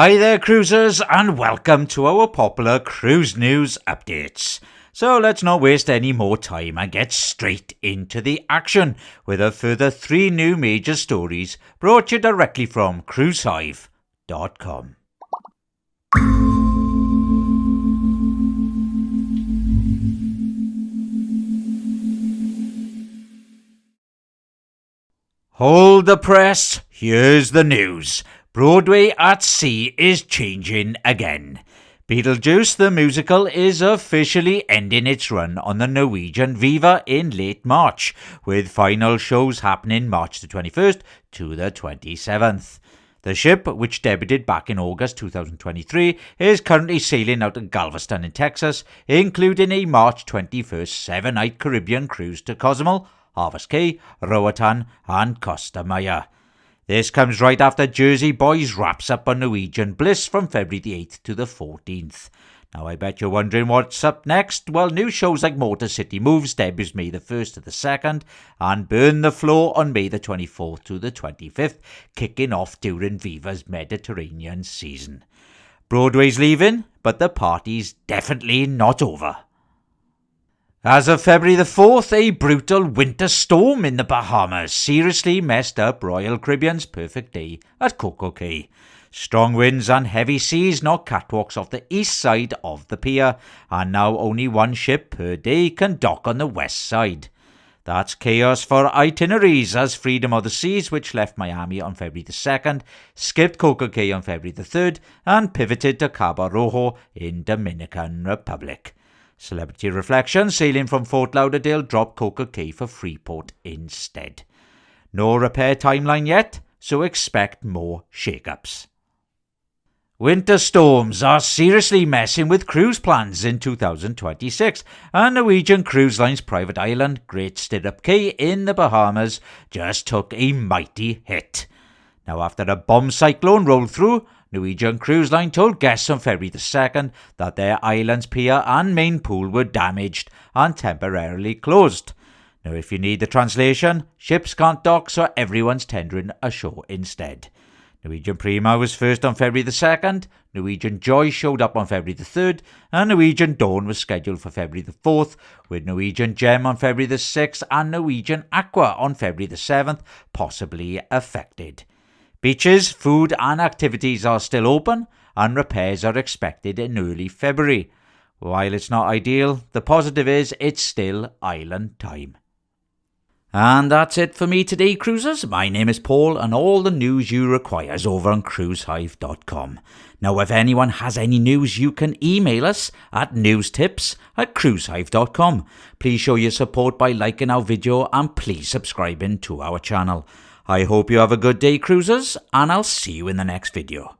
Hi there cruisers, and welcome to our popular cruise news updates. So let's not waste any more time and get straight into the action with a further 3 new major stories brought to you directly from cruisehive.com. Hold the press, here's the news. Broadway at sea is changing again. Beetlejuice the musical is officially ending its run on the Norwegian Viva in late March, with final shows happening March the 21st to the 27th. The ship, which debuted back in August 2023, is currently sailing out of Galveston in Texas, including a March 21st 7-night Caribbean cruise to Cozumel, Harvest Cay, Roatan and Costa Maya. This comes right after Jersey Boys wraps up on Norwegian Bliss from February the 8th to the 14th. Now I bet you're wondering what's up next. Well, new shows like Motor City Moves debuts May the 1st to the 2nd and Burn the Floor on May the 24th to the 25th, kicking off during Viva's Mediterranean season. Broadway's leaving, but the party's definitely not over. As of February the 4th, a brutal winter storm in the Bahamas seriously messed up Royal Caribbean's perfect day at CocoCay. Strong winds and heavy seas knocked catwalks off the east side of the pier, and now only one ship per day can dock on the west side. That's chaos for itineraries, as Freedom of the Seas, which left Miami on February the 2nd, skipped CocoCay on February the 3rd, and pivoted to Cabo Rojo in Dominican Republic. Celebrity Reflection, sailing from Fort Lauderdale, dropped CocoCay for Freeport instead. No repair timeline yet, so expect more shake-ups. Winter storms are seriously messing with cruise plans in 2026, and Norwegian Cruise Line's private island, Great Stirrup Cay in the Bahamas, just took a mighty hit. Now, after a bomb cyclone rolled through, Norwegian Cruise Line told guests on February the 2nd that their island's pier and main pool were damaged and temporarily closed. Now, if you need the translation, ships can't dock, so everyone's tendering ashore instead. Norwegian Prima was first on February the 2nd, Norwegian Joy showed up on February the 3rd, and Norwegian Dawn was scheduled for February the 4th, with Norwegian Gem on February the 6th and Norwegian Aqua on February the 7th possibly affected. Beaches, food and activities are still open, and repairs are expected in early February. While it's not ideal, the positive is it's still island time. And that's it for me today, cruisers. My name is Paul, and all the news you require is over on cruisehive.com. Now, if anyone has any news, you can email us at newstips@cruisehive.com. Please show your support by liking our video and please subscribing to our channel. I hope you have a good day, cruisers, and I'll see you in the next video.